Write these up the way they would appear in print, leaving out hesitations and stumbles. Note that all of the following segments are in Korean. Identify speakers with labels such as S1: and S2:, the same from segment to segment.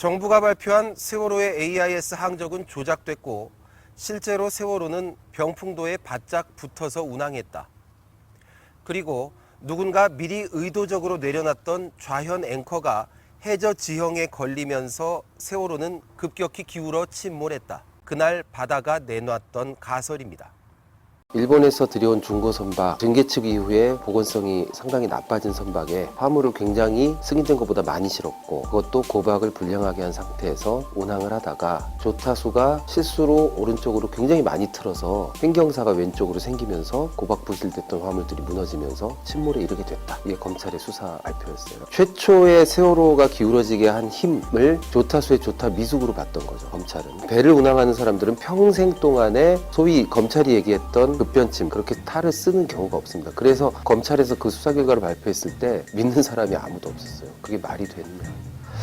S1: 정부가 발표한 세월호의 AIS 항적은 조작됐고 실제로 세월호는 병풍도에 바짝 붙어서 운항했다. 그리고 누군가 미리 의도적으로 내려놨던 좌현 앵커가 해저 지형에 걸리면서 세월호는 급격히 기울어 침몰했다. 그날 바다가 내놨던 가설입니다.
S2: 일본에서 들여온 중고 선박 증개측 이후에 보건성이 상당히 나빠진 선박에 화물을 굉장히 승인된 것보다 많이 실었고 그것도 고박을 불량하게 한 상태에서 운항을 하다가 조타수가 실수로 오른쪽으로 굉장히 많이 틀어서 횡경사가 왼쪽으로 생기면서 고박 부실됐던 화물들이 무너지면서 침몰에 이르게 됐다. 이게 검찰의 수사 발표였어요. 최초의 세월호가 기울어지게 한 힘을 조타수의 조타 미숙으로 봤던 거죠. 검찰은. 배를 운항하는 사람들은 평생 동안에 소위 검찰이 얘기했던 급변침 그렇게 탈을 쓰는 경우가 없습니다. 그래서 검찰에서 그 수사 결과를 발표했을 때 믿는 사람이 아무도 없었어요. 그게 말이 됐냐.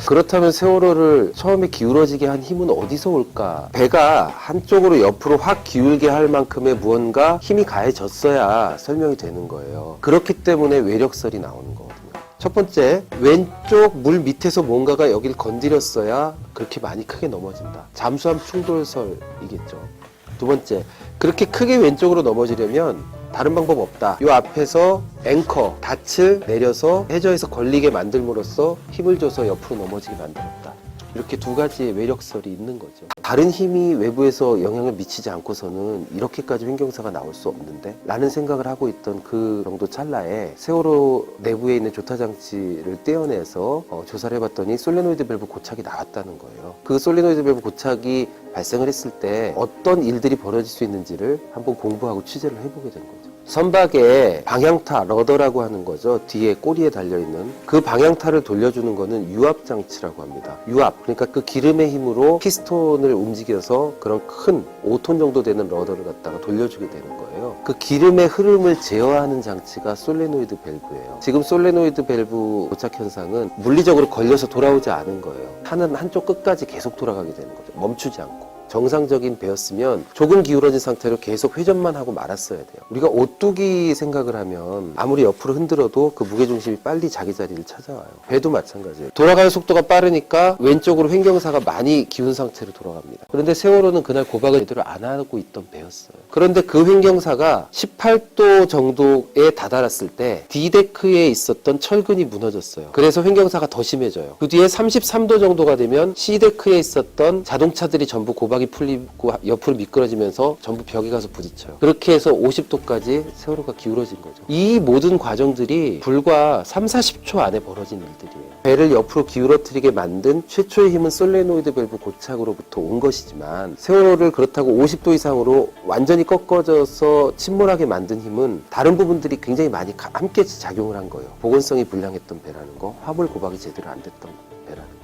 S2: 그렇다면 세월호를 처음에 기울어지게 한 힘은 어디서 올까? 배가 한쪽으로 옆으로 확 기울게 할 만큼의 무언가 힘이 가해졌어야 설명이 되는 거예요. 그렇기 때문에 외력설이 나오는 거거든요. 첫 번째, 왼쪽 물 밑에서 뭔가가 여길 건드렸어야 그렇게 많이 크게 넘어진다. 잠수함 충돌설이겠죠. 두 번째, 그렇게 크게 왼쪽으로 넘어지려면 다른 방법 없다. 이 앞에서 앵커, 닻을 내려서 해저에서 걸리게 만들므로써 힘을 줘서 옆으로 넘어지게 만들었다. 이렇게 두 가지의 외력설이 있는 거죠. 다른 힘이 외부에서 영향을 미치지 않고서는 이렇게까지 횡경사가 나올 수 없는데 라는 생각을 하고 있던 그 정도 찰나에 세월호 내부에 있는 조타장치를 떼어내서 조사를 해봤더니 솔레노이드 밸브 고착이 나왔다는 거예요. 그 솔레노이드 밸브 고착이 발생을 했을 때 어떤 일들이 벌어질 수 있는지를 한번 공부하고 취재를 해보게 된 거죠. 선박에 방향타, 러더라고 하는 거죠. 뒤에 꼬리에 달려있는 그 방향타를 돌려주는 거는 유압장치라고 합니다. 유압, 그러니까 그 기름의 힘으로 피스톤을 움직여서 그런 큰 5톤 정도 되는 러더를 갖다가 돌려주게 되는 거예요. 그 기름의 흐름을 제어하는 장치가 솔레노이드 밸브예요. 지금 솔레노이드 밸브 고착 현상은 물리적으로 걸려서 돌아오지 않은 거예요. 하는 한쪽 끝까지 계속 돌아가게 되는 거죠. 멈추지 않고. 정상적인 배였으면 조금 기울어진 상태로 계속 회전만 하고 말았어야 돼요. 우리가 오뚜기 생각을 하면 아무리 옆으로 흔들어도 그 무게중심이 빨리 자기 자리를 찾아와요. 배도 마찬가지예요. 돌아가는 속도가 빠르니까 왼쪽으로 횡경사가 많이 기운 상태로 돌아갑니다. 그런데 세월호는 그날 고박을 제대로 안 하고 있던 배였어요. 그런데 그 횡경사가 18도 정도에 다다랐을 때 D데크에 있었던 철근이 무너졌어요. 그래서 횡경사가 더 심해져요. 그 뒤에 33도 정도가 되면 C데크에 있었던 자동차들이 전부 고박 풀리고 옆으로 미끄러지면서 전부 벽에 가서 부딪혀요. 그렇게 해서 50도까지 세월호가 기울어진 거죠. 이 모든 과정들이 불과 30-40초 안에 벌어진 일들이에요. 배를 옆으로 기울어뜨리게 만든 최초의 힘은 솔레노이드 밸브 고착으로부터 온 것이지만 세월호를 그렇다고 50도 이상으로 완전히 꺾어져서 침몰하게 만든 힘은 다른 부분들이 굉장히 많이 함께 작용을 한 거예요. 보건성이 불량했던 배라는 거, 화물 고박이 제대로 안 됐던 배라는 거.